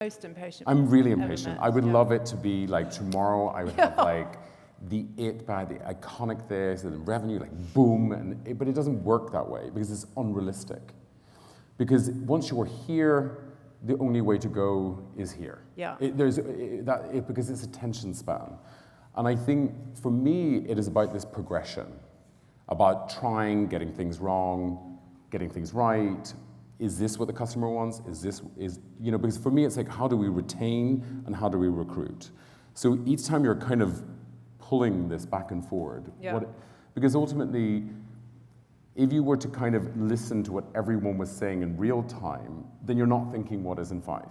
Most impatient. I'm really impatient. I would love it to be like tomorrow. I would have like the it bag, the iconic this, and the revenue like boom, but it doesn't work that way because it's unrealistic. Because once you're here, the only way to go is here. Yeah. Because it's attention span, and I think for me it is about this progression, about trying, getting things wrong, getting things right. Is this what the customer wants? Because for me, it's like, how do we retain and how do we recruit? So each time you're kind of pulling this back and forward. Yeah. Because ultimately, if you were to kind of listen to what everyone was saying in real time, then you're not thinking what is in 5.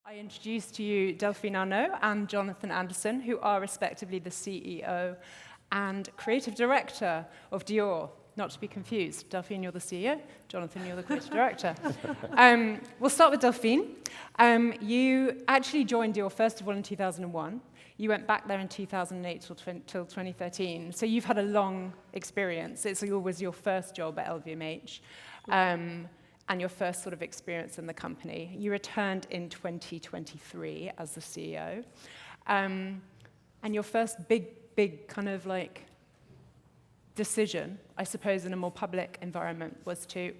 I introduced to you Delphine Arnault and Jonathan Anderson, who are respectively the CEO and creative director of Dior. Not to be confused. Delphine, you're the CEO. Jonathan, you're the creative director. We'll start with Delphine. You actually joined Dior, first of all, in 2001. You went back there in 2008 till 2013. So you've had a long experience. It's always your first job at LVMH. And your first sort of experience in the company. You returned in 2023 as the CEO. And your first big kind of like decision, I suppose, in a more public environment was to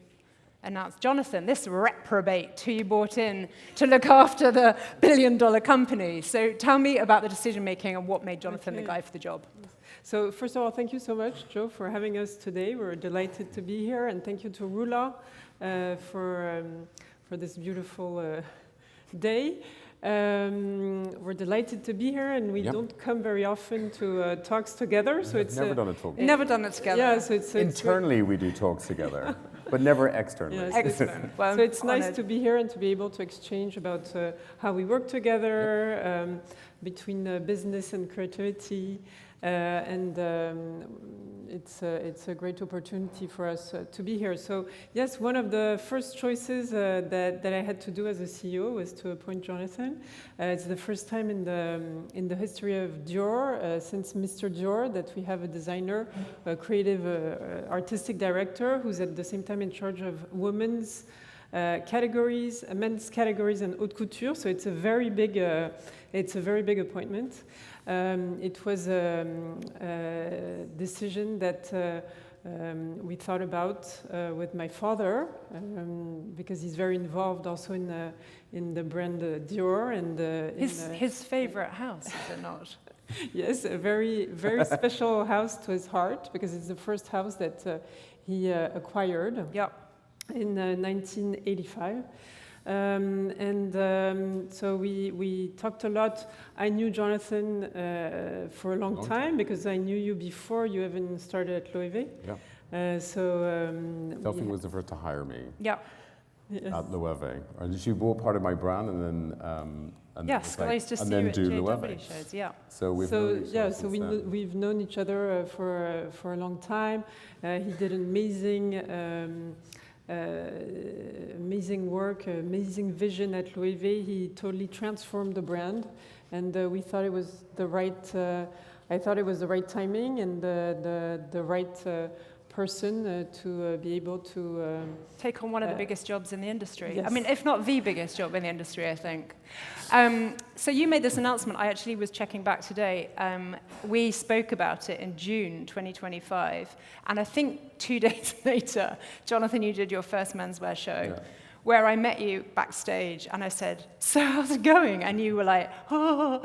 announce Jonathan, this reprobate who you brought in to look after the billion-dollar company. So tell me about the decision-making and what made Jonathan the guy for the job. So first of all, thank you so much, Joe, for having us today. We're delighted to be here, and thank you to Rula for this beautiful day. We're delighted to be here, and we don't come very often to talks together. So it's never done a talk. Never done it together. Yeah, so it's internally we do talks together, but never externally. Yes, excellent. Well, so it's nice to be here and to be able to exchange about how we work together between business and creativity. It's a great opportunity for us to be here. So yes, one of the first choices that I had to do as a CEO was to appoint Jonathan. It's the first time in the history of Dior, since Mr. Dior, that we have a designer, a creative artistic director, who's at the same time in charge of women's categories, men's categories, and haute couture. So it's a very big appointment. It was a decision that we thought about with my father, because he's very involved also in the brand Dior and his favorite house, is it not? Yes, a very special house to his heart, because it's the first house that he acquired. In 1985. So we talked a lot. I knew Jonathan for a long time because I knew you before you even started at Loewe. Delphine was the first to hire me. Yes. At Loewe. She bought part of my brand and then yes, I used to see you at JW shows. Yeah. So we've known each other for a long time. He did an amazing work, amazing vision at Loewe. He totally transformed the brand, and we thought it was the right. I thought it was the right timing and the right person to be able to take on one of the biggest jobs in the industry. Yes. I mean, if not the biggest job in the industry, I think. So you made this announcement. I actually was checking back today. We spoke about it in June 2025, and I think 2 days later, Jonathan, you did your first menswear show. Where I met you backstage, and I said, "So how's it going?" And you were like, "Oh."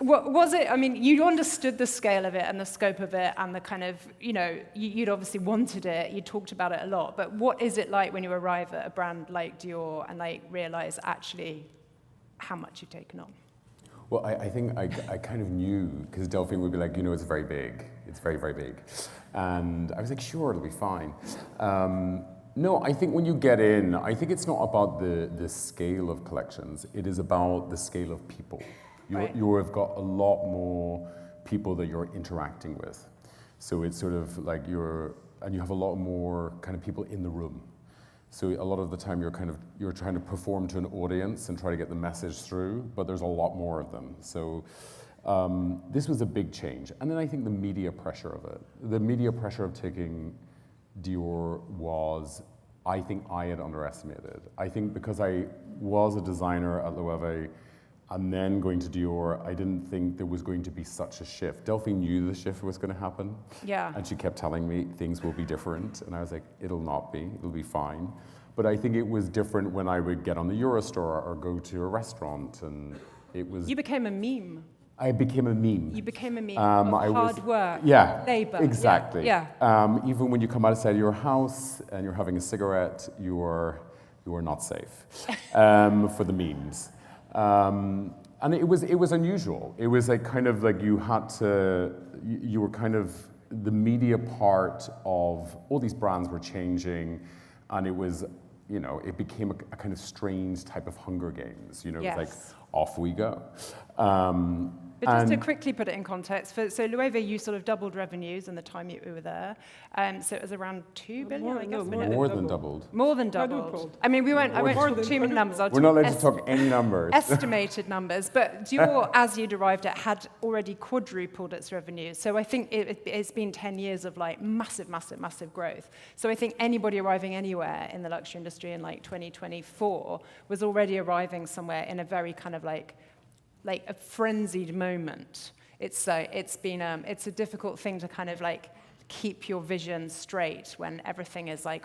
What was it? I mean, you understood the scale of it and the scope of it and the kind of, you'd obviously wanted it, you talked about it a lot, but what is it like when you arrive at a brand like Dior and realize actually how much you've taken on? Well, I think I kind of knew, because Delphine would be like, it's very big. It's very, very big. And I was like, sure, it'll be fine. No, I think when you get in, I think it's not about the scale of collections. It is about the scale of people. You have got a lot more people that you're interacting with. So it's sort of like you're and you have a lot more kind of people in the room. So a lot of the time you're trying to perform to an audience and try to get the message through, but there's a lot more of them. So this was a big change. And then I think the media pressure of it. The media pressure of taking Dior was, I think I had underestimated. I think because I was a designer at Loewe and then going to Dior, I didn't think there was going to be such a shift. Delphine knew the shift was going to happen. Yeah. And she kept telling me things will be different. And I was like, it'll not be, it'll be fine. But I think it was different when I would get on the Eurostore or go to a restaurant, and it was... You became a meme. I became a meme. You became a meme of hard work, yeah, labor. Exactly. Yeah. Even when you come outside your house and you're having a cigarette, you are not safe for the memes. And it was unusual. It was like kind of like you were kind of the media part of all these brands were changing, and it was, it became a kind of strange type of Hunger Games. Yes. It was like, off we go. But just to quickly put it in context, so Loewe, you sort of doubled revenues in the time you were there. So it was around 2 billion, I guess. More than doubled. More than doubled. I mean, I won't talk too many numbers. We're not allowed to talk any numbers. Estimated numbers. But Dior, as you'd arrived at, had already quadrupled its revenue. So I think it's been 10 years of like massive, massive, massive growth. So I think anybody arriving anywhere in the luxury industry in like 2024 was already arriving somewhere in a very kind of like a frenzied moment. It's a difficult thing to kind of like keep your vision straight when everything is like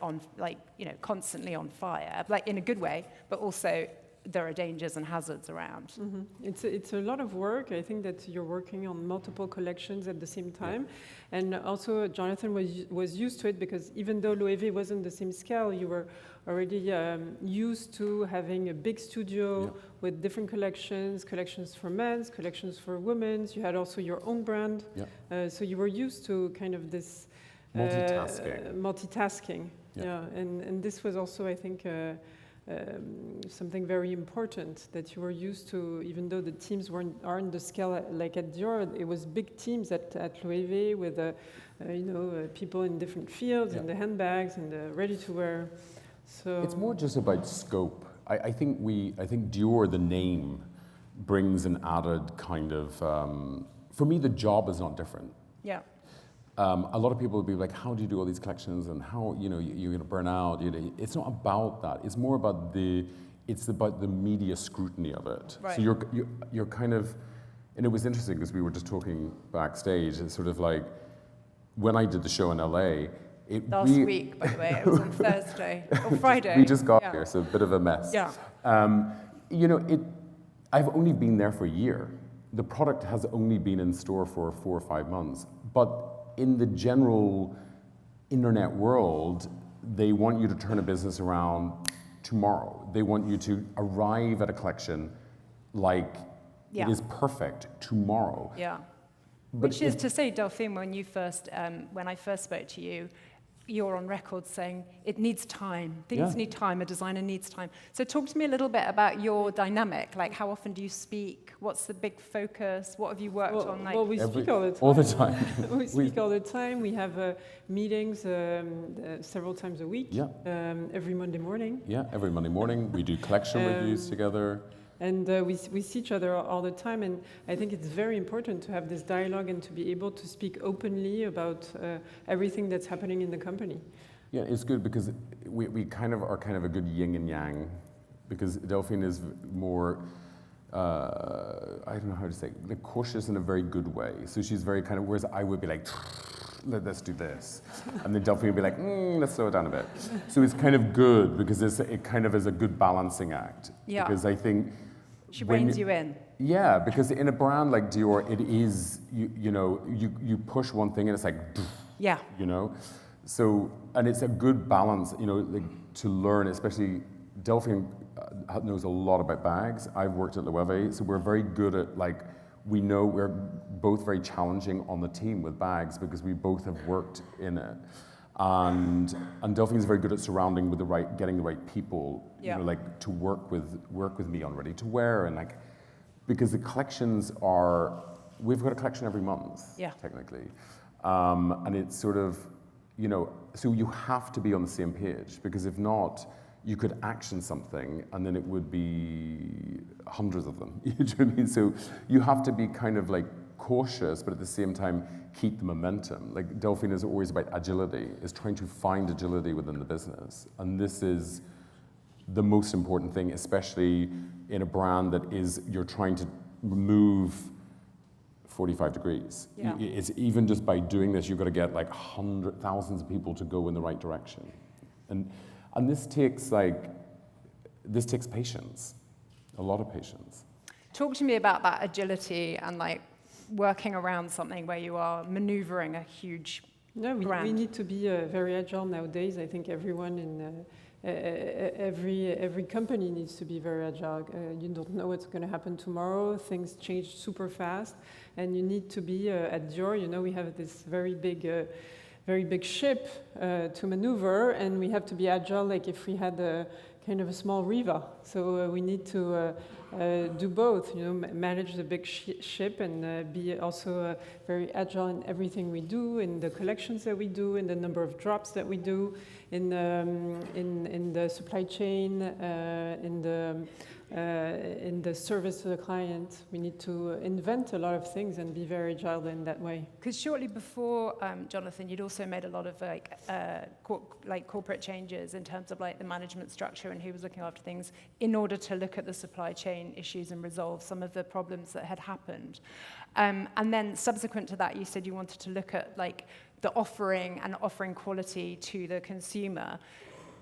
constantly on fire, like in a good way, but also there are dangers and hazards around. Mm-hmm. It's a lot of work. I think that you're working on multiple collections at the same time. Yeah. And also Jonathan was used to it, because even though Loewe wasn't the same scale, you were already used to having a big studio with different collections for men's, collections for women's. You had also your own brand. Yeah. So you were used to kind of this multitasking. Yeah. And this was also, I think, something very important that you were used to, even though the teams aren't the scale like at Dior. It was big teams at Loewe with people in different fields, and the handbags and the ready-to-wear. So it's more just about scope. I think Dior, the name, brings an added kind of. For me, the job is not different. Yeah. A lot of people would be like, how do you do all these collections, and how you're going to burn out? It's not about that. It's more about the media scrutiny of it. Right. So you're kind of, and it was interesting because we were just talking backstage. It's sort of like when I did the show in LA. Last week, by the way, it was on Thursday or Friday. We just got here, so a bit of a mess. Yeah. I've only been there for a year. The product has only been in store for 4 or 5 months, but in the general internet world, they want you to turn a business around tomorrow. They want you to arrive at a collection like it is perfect tomorrow. Yeah. Which is to say, Delphine, when I first spoke to you, you're on record saying it needs time. Things need time. A designer needs time. So talk to me a little bit about your dynamic. Like, how often do you speak? What's the big focus? What have you worked on? Well, we speak all the time. All the time. We speak all the time. We have meetings several times a week. Yeah. Every Monday morning. Yeah, every Monday morning. We do collection reviews together. And we see each other all the time, and I think it's very important to have this dialogue and to be able to speak openly about everything that's happening in the company. Yeah, it's good because we kind of are a good yin and yang, because Delphine is more, I don't know how to say, like cautious in a very good way. So she's very kind of, whereas I would be like, let's do this. And then Delphine would be like, let's slow it down a bit. So it's kind of good because it kind of is a good balancing act. Yeah. Because I think she reins you in. Yeah, because in a brand like Dior, it is, you push one thing and it's like, yeah. So, and it's a good balance, like, to learn, especially Delphine knows a lot about bags. I've worked at Loewe, so we're very good at, we know we're both very challenging on the team with bags because we both have worked in it. And Delphine's very good at surrounding with getting the right people, to work with me on ready to wear, and because the collections we've got a collection every month, technically, and it's sort of, so you have to be on the same page, because if not, you could action something and then it would be hundreds of them. You know what I mean? So you have to be kind of like cautious, but at the same time keep the momentum. Like Delphine is always about agility, is trying to find agility within the business. And this is the most important thing, especially in a brand that you're trying to remove 45 degrees. Yeah. It's even just by doing this, you've got to get like thousands of people to go in the right direction. And this takes patience, a lot of patience. Talk to me about that agility and like working around something where you are maneuvering a huge brand. We need to be very agile nowadays. I think everyone in every company needs to be very agile. You don't know what's going to happen tomorrow. Things change super fast, and you need to be at Dior. We have this very big ship to maneuver, and we have to be agile. Like if we had a kind of a small river, so we need to do both. Manage the big ship and be also very agile in everything we do, in the collections that we do, in the number of drops that we do, in the supply chain, in the service to the client. We need to invent a lot of things and be very agile in that way. Because shortly before, Jonathan, you'd also made a lot of corporate changes in terms of like the management structure and who was looking after things in order to look at the supply chain issues and resolve some of the problems that had happened. And then subsequent to that, you said you wanted to look at like the offering and offering quality to the consumer.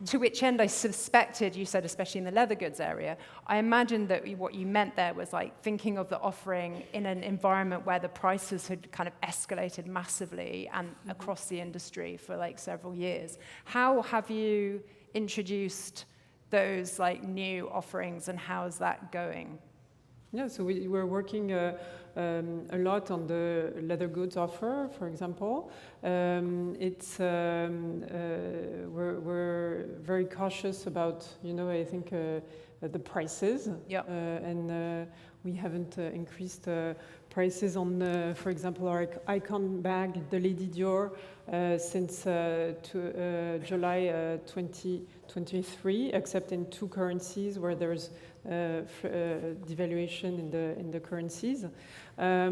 To which end I suspected, you said, especially in the leather goods area, I imagined that what you meant there was like thinking of the offering in an environment where the prices had kind of escalated massively and across the industry for like several years. How have you introduced those like new offerings, and how is that going? Yeah, so we're working a lot on the leather goods offer, for example. We're very cautious about, I think, the prices. Yeah. And we haven't increased prices on, for example, our icon bag, the Lady Dior, since July 2023, except in 2 currencies where there's devaluation in the currencies. I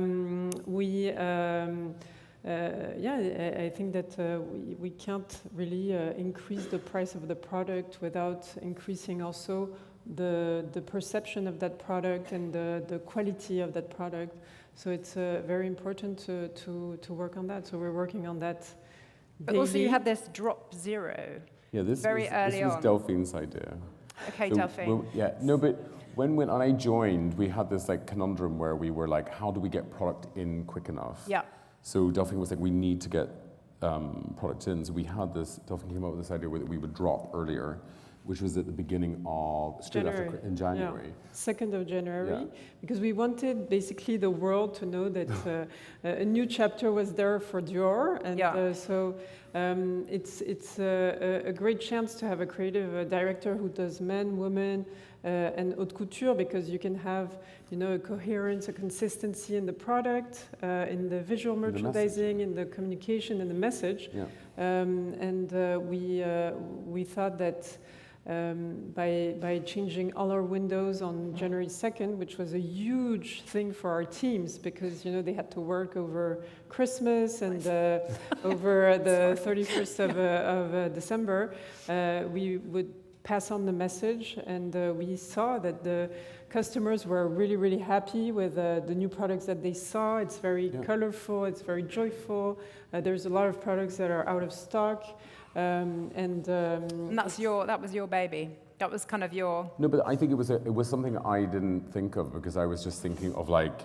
think that we can't really increase the price of the product without increasing also the perception of that product and the quality of that product. So it's very important to work on that. So we're working on that But daily. also you had this drop zero. Yeah, this was Delphine's idea. Okay, So Delphine. but when I joined, we had this like conundrum where we were like, how do we get product in quick enough? Yeah. So Delphine was like, we need to get product in. So we had this, Delphine came up with this idea that we would drop earlier, which was at the beginning of, in January. Yeah. 2nd of January, Yeah. because we wanted basically the world to know that a new chapter was there for Dior, and so it's a great chance to have a creative director who does men, women, and haute couture, because you can have a coherence, a consistency in the product, in the visual merchandising, in the communication, and the message. Yeah. We thought that by changing all our windows on January 2nd, which was a huge thing for our teams, because they had to work over Christmas and over the 31st of December, we would pass on the message, and we saw that the customers were really, really happy with the new products that they saw. It's very colorful, it's very joyful. There's a lot of products that are out of stock. And that was your baby. That was kind of your... No, but I think it was something I didn't think of, because I was just thinking of like,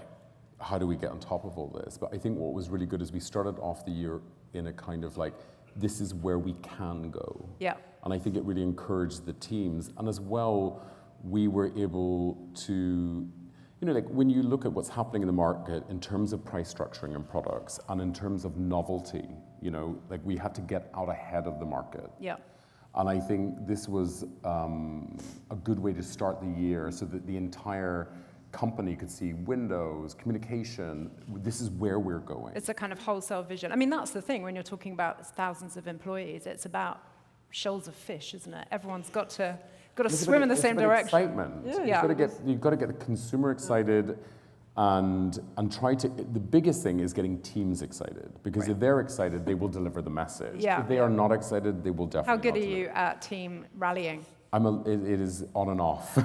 how do we get on top of all this? But I think what was really good is we started off the year in a kind of like, this is where we can go. Yeah. And I think it really encouraged the teams. And as well, we were able to, like when you look at what's happening in the market in terms of price structuring and products and in terms of novelty, like we had to get out ahead of the market. Yeah. And I think this was a good way to start the year, so that the entire company could see windows, communication. This is where we're going. It's a kind of wholesale vision. I mean, that's the thing when you're talking about thousands of employees. It's about shoals of fish, isn't it? Everyone's got to swim in the same direction. Excitement. Yeah. You've got to get the consumer excited, and try to. The biggest thing is getting teams excited, because if they're excited, they will deliver the message. Yeah. If they are not excited, they will definitely. How good not are you deliver. at team rallying? It is on and off.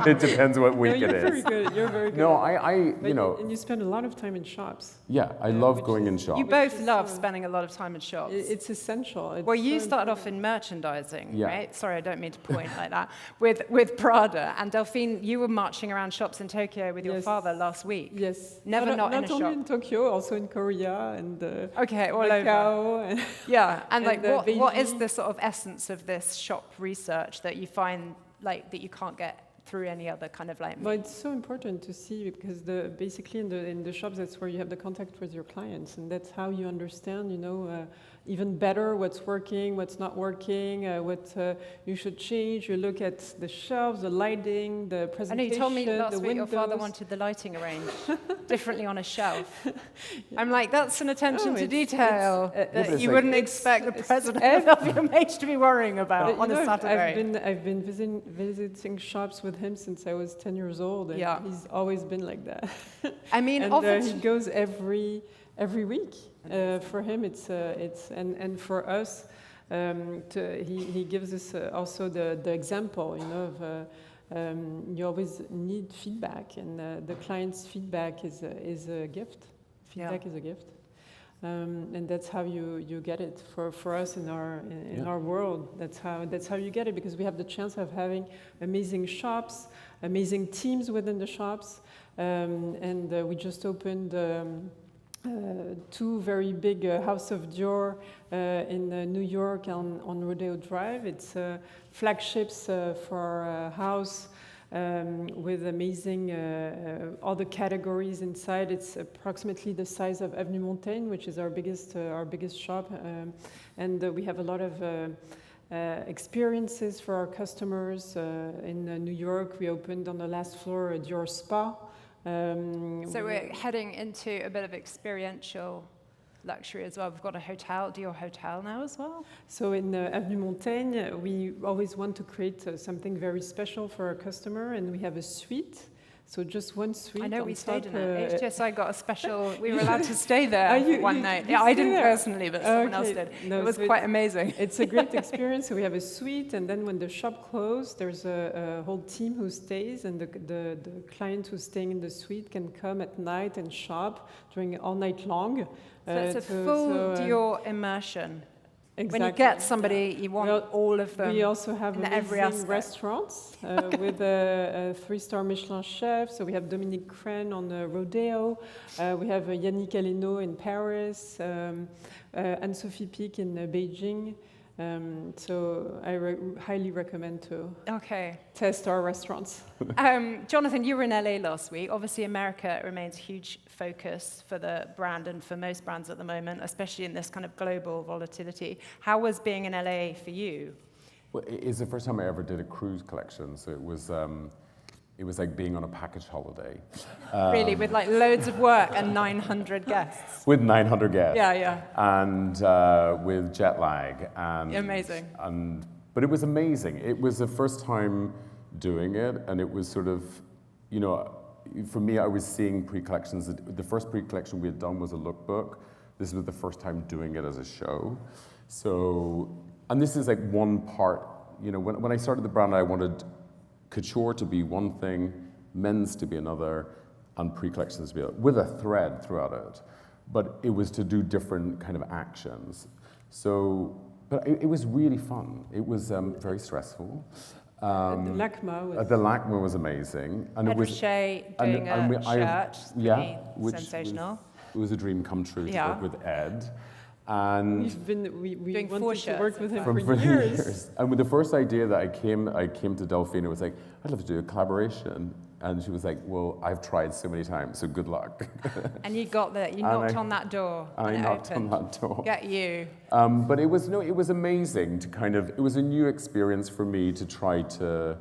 It depends what week it is. You're very good. You're very good. No, And you spend a lot of time in shops. Yeah, I love going in shops. You both love spending a lot of time in shops. It's essential. It's well, you so started off in merchandising, right? Sorry, I don't mean to point like that. With Prada. And Delphine, you were marching around shops in Tokyo with your father last week. Yes. Never not in a shop. Not only in Tokyo, also in Korea and okay, all Macau. over. And yeah, and like and what is the sort of essence of this shop research that you find like that you can't get through any other kind of like? Well, it's so important to see, because basically in the shops, that's where you have the contact with your clients, and that's how you understand, even better what's working, what's not working, what you should change. You look at the shelves, the lighting, the presentation, I know you told me last week windows. your father wanted the lighting arranged differently on a shelf. I'm like, that's an attention to detail that you wouldn't expect the president of LVMH to be worrying about on a Saturday. I've been visiting shops with him since I was 10 years old, and he's always been like that. I mean, and often he goes every week. For him, it's and for us, he gives us also the example, of you always need feedback, and the client's feedback is a gift. Feedback is a gift. And that's how you get it for us in our world. That's how you get it, because we have the chance of having amazing shops, amazing teams within the shops, and we just opened 2 very big House of Dior in New York on Rodeo Drive. It's flagships for our house. With amazing all the categories inside. It's approximately the size of Avenue Montaigne, which is our biggest shop, and we have a lot of experiences for our customers. In New York, we opened on the last floor a Dior spa. So we're heading into a bit of experiential luxury as well. We've got a hotel, Dior hotel now as well. So in Avenue Montaigne, we always want to create something very special for our customer, and we have a suite. So just one suite. I know we stayed in it. it. HTSI got a special. We were allowed to stay there one night. You I didn't there? personally, but someone else did. No, it was quite amazing. It's a great experience. So we have a suite, and then when the shop closed, there's a whole team who stays, and the client who's staying in the suite can come at night and shop during all night long. So it's a full Dior immersion. Exactly. When you get somebody, you want all of them. We also have amazing restaurants with a 3-star Michelin chef. So we have Dominique Crenn on Rodeo. We have Yannick Aleno in Paris, Anne-Sophie Pic in Beijing. So I highly recommend to test our restaurants. Jonathan, you were in LA last week. Obviously, America remains a huge focus for the brand and for most brands at the moment, especially in this kind of global volatility. How was being in LA for you? Well, it's the first time I ever did a cruise collection, so it was like being on a package holiday. Really, with like loads of work and 900 guests. With 900 guests. Yeah. And with jet lag. And, amazing. But it was amazing. It was the first time doing it, and it was sort of, for me, I was seeing pre-collections. The first pre-collection we had done was a lookbook. This was the first time doing it as a show. So, and this is like one part, when I started the brand, I wanted couture to be one thing, men's to be another, and pre-collections to be another, with a thread throughout it. But it was to do different kind of actions. So, but it was really fun. It was very stressful. The LACMA was amazing. And Ed Rocher doing a shirt, sensational. It was a dream come true to work with Ed. And we doing wanted to work with him for years. And with the first idea that I came to Delphine, it was like, I'd love to do a collaboration. And she was like, well, I've tried so many times, so good luck. And you got there, you knocked on that door. I knocked on that door. Get you. But it was amazing to it was a new experience for me to try to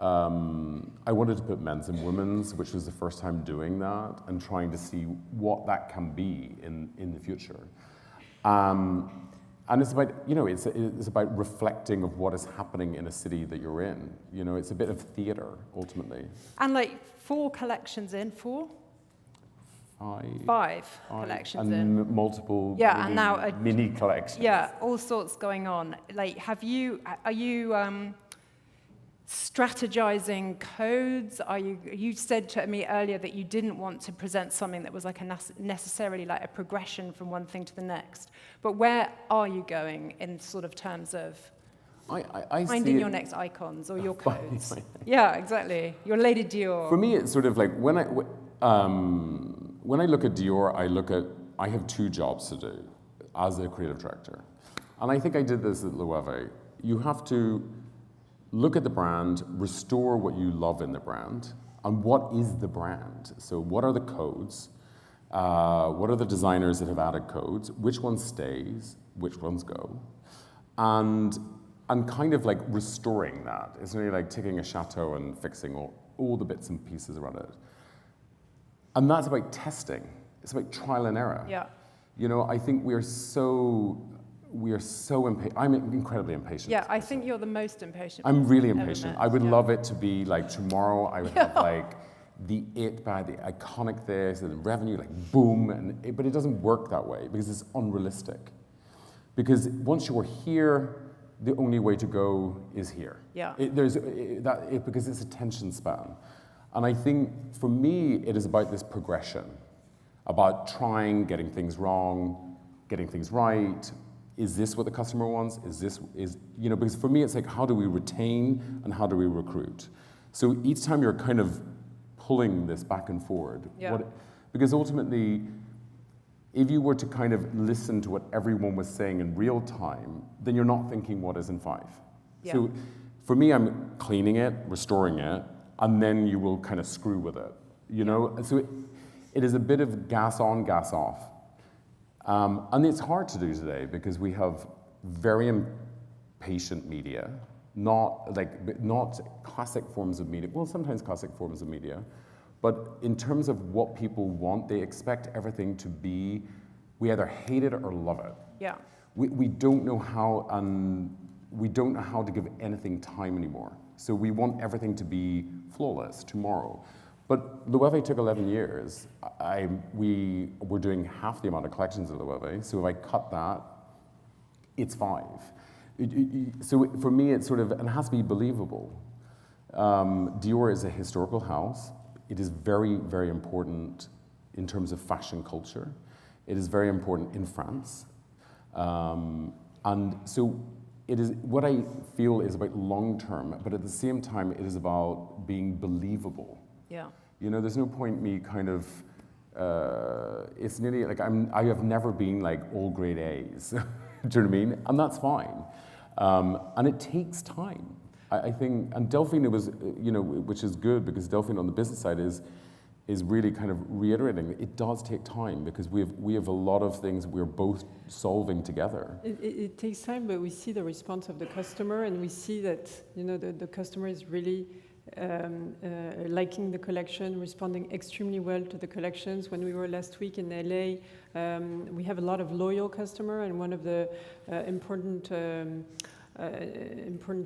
I wanted to put men's and women's, which was the first time doing that, and trying to see what that can be in the future. And it's about, you know, it's about reflecting of what is happening in a city that you're in. You know, it's a bit of theater, ultimately. And like 4 collections in, 4? 5 collections and in. Multiple and now mini collections. Yeah, all sorts going on. Like, are you strategizing codes? You said to me earlier that you didn't want to present something that was like necessarily like a progression from one thing to the next. But where are you going in sort of terms of I finding your next icons or your codes? Yeah, exactly. Your Lady Dior. For me, it's sort of like when I look at Dior, I have 2 jobs to do as a creative director. And I think I did this at Loewe. You have to look at the brand, restore what you love in the brand, and what is the brand? So what are the codes? What are the designers that have added codes? Which one stays? Which ones go? And kind of like restoring that. It's really like taking a chateau and fixing all the bits and pieces around it. And that's about testing. It's about trial and error. Yeah. You know, I think we are so impatient. I'm incredibly impatient. Yeah, I think you're the most impatient. I'm really impatient. I would yeah. love it to be like tomorrow. I would have like the it bag, the iconic this, and the revenue like boom. But it doesn't work that way because it's unrealistic. Because once you're here, the only way to go is here. Yeah. Because it's attention span. And I think for me, it is about this progression, about trying, getting things wrong, getting things right. Is this what the customer wants? Because for me, it's like, how do we retain and how do we recruit? So each time you're kind of pulling this back and forward. Yeah. Because ultimately, if you were to kind of listen to what everyone was saying in real time, then you're not thinking what is in 5. Yeah. So for me, I'm cleaning it, restoring it, and then you will kind of screw with it, you know? So it is a bit of gas on, gas off. And it's hard to do today because we have very impatient media, not classic forms of media, well, sometimes classic forms of media, but in terms of what people want, they expect everything to be, we either hate it or love it. Yeah. We don't know how, we don't know how to give anything time anymore. So we want everything to be flawless tomorrow. But Loewe took 11 years. We were doing half the amount of collections at Loewe, so if I cut that, it's 5. So for me, it's sort of, and it has to be believable. Dior is a historical house. It is very, very important in terms of fashion culture. It is very important in France. And so it is, what I feel is about long term, but at the same time, it is about being believable. Yeah. You know, there's no point me kind of, it's nearly like I have never been like all grade A's. Do you know what I mean? And that's fine. And it takes time. I think, and Delphine, it was, you know, which is good because Delphine on the business side is really kind of reiterating it does take time because we have a lot of things we're both solving together. It takes time, but we see the response of the customer, and we see that, you know, the customer is really liking the collection, responding extremely well to the collections. When we were last week in LA, we have a lot of loyal customer, and one of the important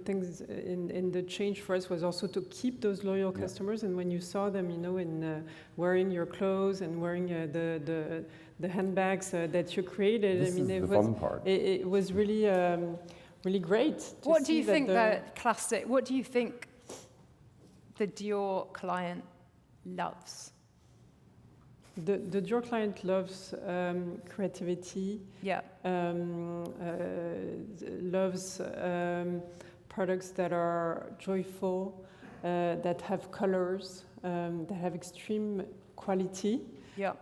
things in the change for us was also to keep those loyal customers. And when you saw them, you know, in wearing your clothes and wearing the handbags that you created, This is the fun part. It was really really great. What do you think what do you think the Dior client loves? The Dior client loves creativity. Yeah. Loves products that are joyful, that have colors, that have extreme quality. Yeah.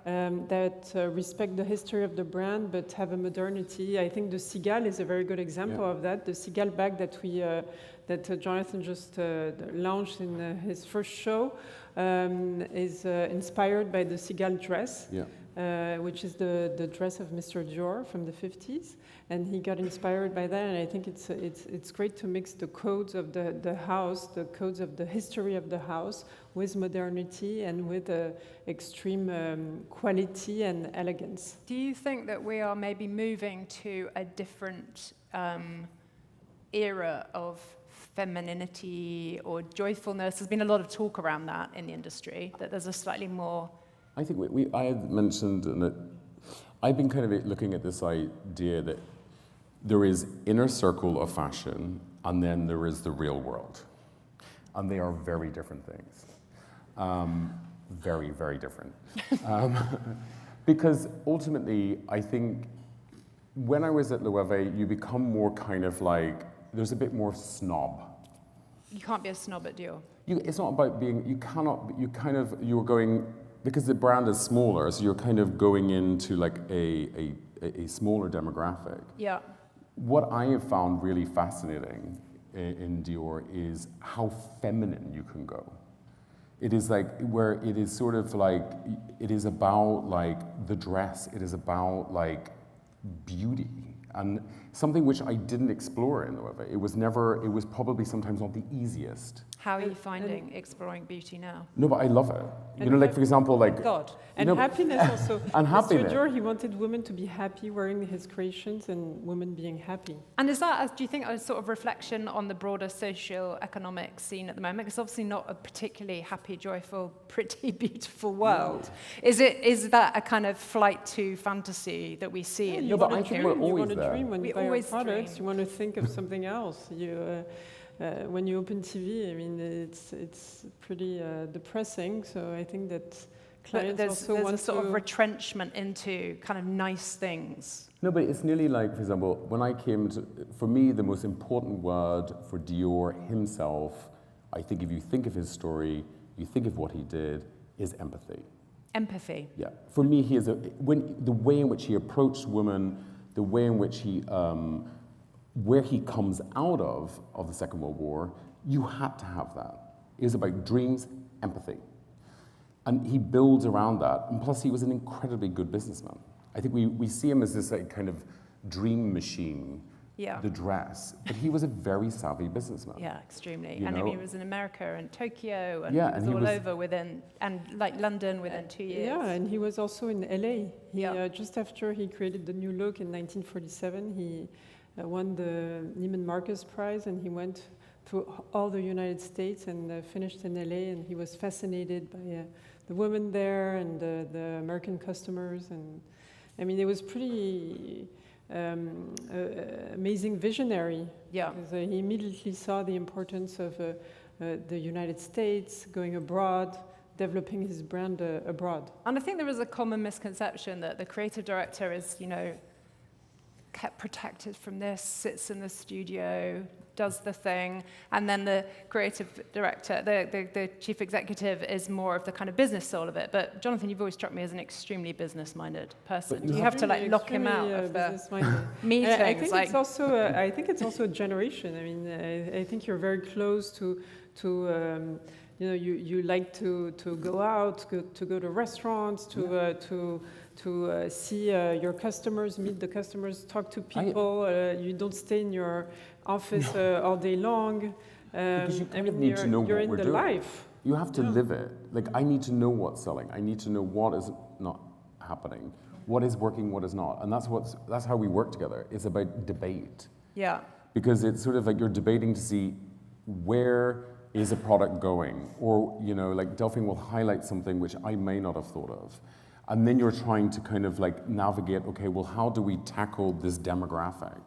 That respect the history of the brand but have a modernity. I think the Cigale is a very good example of that. The Cigale bag that Jonathan just launched in his first show is inspired by the Cigale dress. Yeah. which is the dress of Mr. Dior from the 50s, and he got inspired by that. And I think it's great to mix the codes of the house, the codes of the history of the house, with modernity and with extreme quality and elegance. Do you think that we are maybe moving to a different era of femininity or joyfulness? There's been a lot of talk around that in the industry, that there's a slightly more... I think I had mentioned, and I've been kind of looking at this idea that there is inner circle of fashion, and then there is the real world. And they are very different things. Very, very different. Because ultimately, I think when I was at Loewe, you become more kind of like, there's a bit more snob. You can't be a snob at Dior. It's not about being, you're going, because the brand is smaller, so you're kind of going into like a smaller demographic. Yeah. What I have found really fascinating in Dior is how feminine you can go. It is like, where it is sort of like, it is about like the dress, it is about like beauty, and something which I didn't explore in Loewe. It was probably sometimes not the easiest. How are you finding exploring beauty now? No, but I love it. You know, like for example, like... God. And happiness also. And happiness. Mr. Dior, he wanted women to be happy wearing his creations and women being happy. And is that, do you think, a sort of reflection on the broader socio-economic scene at the moment? It's obviously not a particularly happy, joyful, pretty, beautiful world. No. Is that a kind of flight to fantasy that we see? You want to there. dream when you buy your products. You want to think of something else. When you open TV, I mean, it's pretty depressing. So I think that clients also want a sort of retrenchment into kind of nice things. No, but it's nearly like, for example, when I came to, for me, the most important word for Dior himself, I think if you think of his story, you think of what he did, is empathy. Empathy. Yeah. For me, the way in which he approached women, the way in which he, where he comes out of the Second World War, you had to have that. It was about dreams, empathy. And he builds around that. And plus, he was an incredibly good businessman. I think we see him as this like, kind of dream machine, the dress. But he was a very savvy businessman. Yeah, extremely. And I mean, he was in America and Tokyo and he was all over within, and like London within 2 years. Yeah, and he was also in LA. Just after he created the new look in 1947, he won the Neiman Marcus Prize, and he went through all the United States and finished in LA, and he was fascinated by the women there and the American customers. And I mean, it was pretty amazing visionary. Yeah. Because he immediately saw the importance of the United States, going abroad, developing his brand abroad. And I think there is a common misconception that the creative director is, kept protected from this, sits in the studio, does the thing, and then the creative director, the chief executive, is more of the kind of business soul of it. But Jonathan, you've always struck me as an extremely business-minded person. Do you have to like lock him out of the meetings? I think it's also a generation. I mean, I think you're very close to you like to go out, to go to restaurants, to see your customers, meet the customers, talk to people. You don't stay in your office all day long. Because you kind of need to know what we're doing. Life. You have to live it. Like, I need to know what's selling. I need to know what is not happening, what is working, what is not. And that's how we work together. It's about debate. Yeah. Because it's sort of like you're debating to see where is a product going? Or, like Delphine will highlight something which I may not have thought of. And then you're trying to kind of like navigate, okay, well, how do we tackle this demographic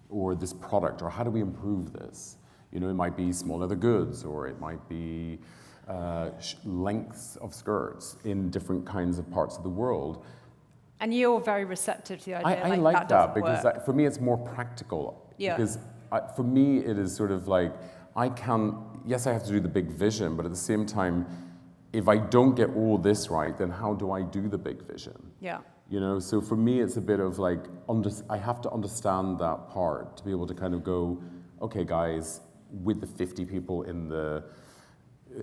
or this product, or how do we improve this? It might be small leather goods, or it might be lengths of skirts in different kinds of parts of the world. And you're very receptive to the idea. I like that because for me, it's more practical. Yeah. Because for me, it is sort of like, yes, I have to do the big vision, but at the same time, if I don't get all this right, then how do I do the big vision? Yeah. So for me, it's a bit of like, I have to understand that part to be able to kind of go, okay, guys, with the 50 people in the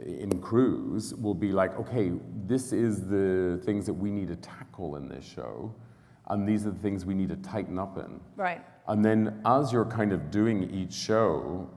in crews will be like, okay, this is the things that we need to tackle in this show, and these are the things we need to tighten up in. Right. And then as you're kind of doing each show,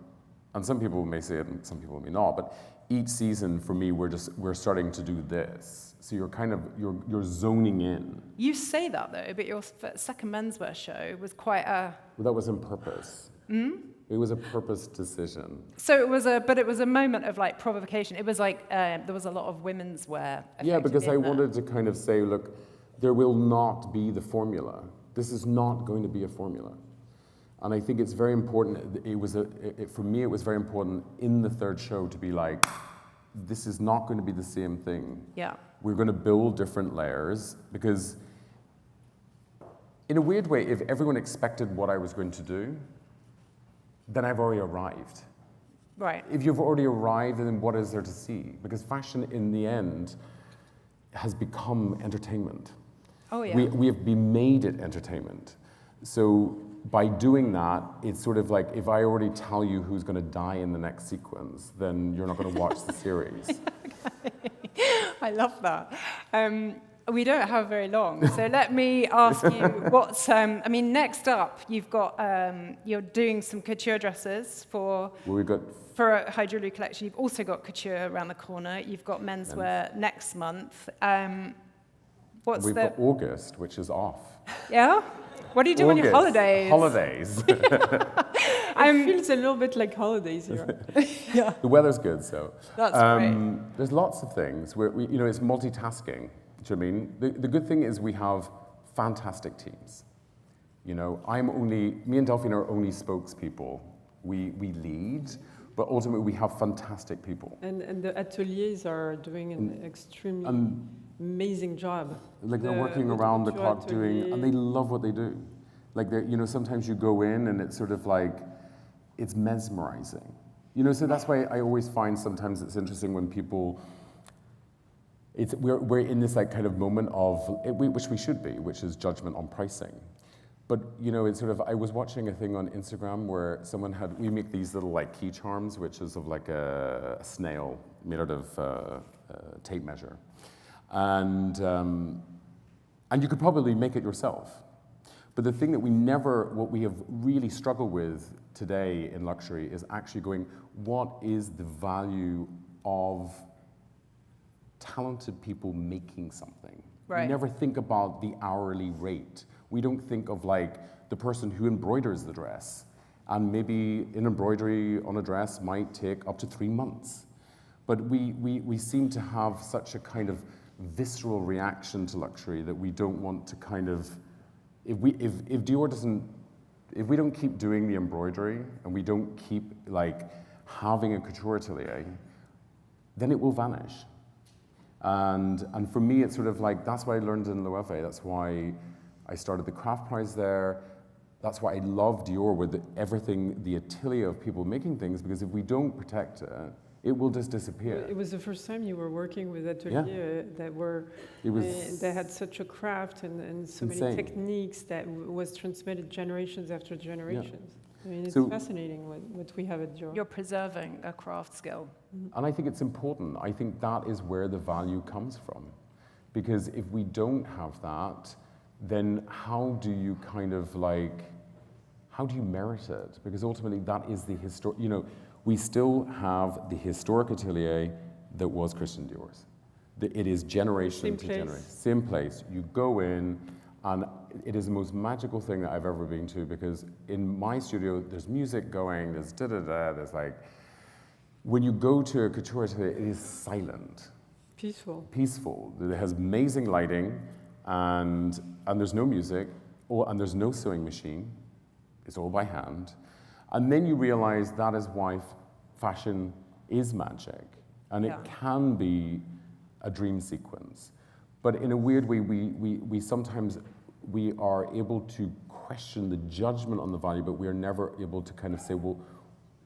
and some people may say it and some people may not, but each season for me, we're starting to do this. So you're kind of, you're zoning in. You say that though, but your second menswear show was quite a... Well, that was on purpose. It was a purpose decision. So it was a moment of like provocation. It was like, there was a lot of women's wear. Yeah, because I wanted to kind of say, look, there will not be the formula. This is not going to be a formula. And I think it's very important, for me it was very important in the third show to be like, this is not going to be the same thing. Yeah. We're going to build different layers, because in a weird way, if everyone expected what I was going to do, then I've already arrived. Right. If you've already arrived, then what is there to see? Because fashion in the end has become entertainment. Oh yeah. We have been made it entertainment. So by doing that, it's sort of like, if I already tell you who's going to die in the next sequence, then you're not going to watch the series. I love that. We don't have very long, so let me ask you what's, next up, you've got, you're doing some couture dresses for a high jewelry collection. You've also got couture around the corner. You've got menswear next month. We've got August, which is off. Yeah? What do you do on your holidays? Holidays. It feels a little bit like holidays here. Yeah. The weather's good, so. That's great. There's lots of things where, it's multitasking. Do you know what I mean? The good thing is we have fantastic teams. Me and Delphine are only spokespeople. We lead, but ultimately we have fantastic people. And the ateliers are doing an extremely amazing job. Like they're working around the clock doing, and they love what they do. Like sometimes you go in and it's sort of like, it's mesmerizing. So that's why I always find sometimes it's interesting when people, we're in this like kind of moment of, which we should be, which is judgment on pricing. But it's sort of, I was watching a thing on Instagram where we make these little like key charms, which is of like a snail made out of tape measure. And you could probably make it yourself. But the thing that what we have really struggled with today in luxury is actually going, what is the value of talented people making something? Right. We never think about the hourly rate. We don't think of like the person who embroiders the dress. And maybe an embroidery on a dress might take up to 3 months. But we seem to have such a kind of visceral reaction to luxury that we don't want to kind of, if Dior doesn't, if we don't keep doing the embroidery and we don't keep like having a couture atelier, then it will vanish. And for me, it's sort of like, that's why I learned in Loewe. That's why I started the craft prize there. That's why I love Dior with everything, the atelier of people making things, because if we don't protect it, it will just disappear. It was the first time you were working with ateliers that had such a craft and so many techniques that was transmitted generations after generations. Yeah. It's fascinating what we have at Dior. You're preserving a craft skill. And I think it's important. I think that is where the value comes from. Because if we don't have that, then how do you kind of like, how do you merit it? Because ultimately that is the historic, we still have the historic atelier that was Christian Dior's. It is generation to generation. Same place. You go in, and it is the most magical thing that I've ever been to, because in my studio, there's music going, there's da-da-da, there's like, when you go to a couture atelier, it is silent. Peaceful. Peaceful. It has amazing lighting, and there's no music, and there's no sewing machine. It's all by hand. And then you realize that is why fashion is magic, and it can be a dream sequence. But in a weird way, we sometimes are able to question the judgment on the value, but we are never able to kind of say, well,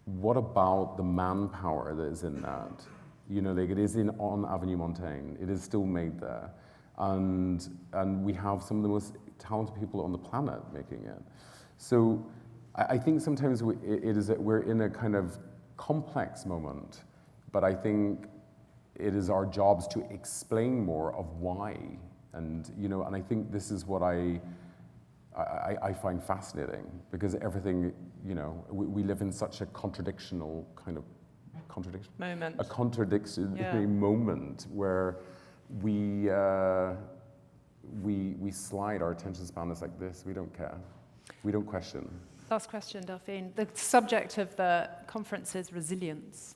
what about the manpower that is in that? Like it is on Avenue Montaigne. It is still made there, and we have some of the most talented people on the planet making it. So I think sometimes we're in a kind of complex moment, but I think it is our jobs to explain more of why. And, you know, and I think this is what I find fascinating, because everything, you know, we live in such a contradictional kind of moment. A contradictory moment where we slide. Our attention span is like this. We don't care. We don't question. Last question, Delphine. The subject of the conference is resilience.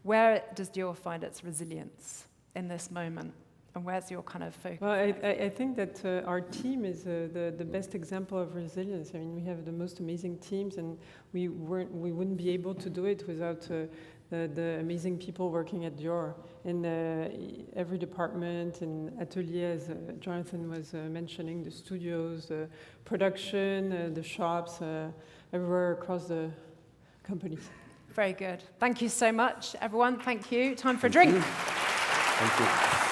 Where does Dior find its resilience in this moment? And where's your kind of focus? Well, I think that our team is the best example of resilience. I mean, we have the most amazing teams, and we wouldn't be able to do it without the amazing people working at Dior. In every department, in ateliers, Jonathan was mentioning, the studios, the production, the shops, everywhere across the companies. Very good. Thank you so much, everyone. Thank you. Time for a drink. Thank you.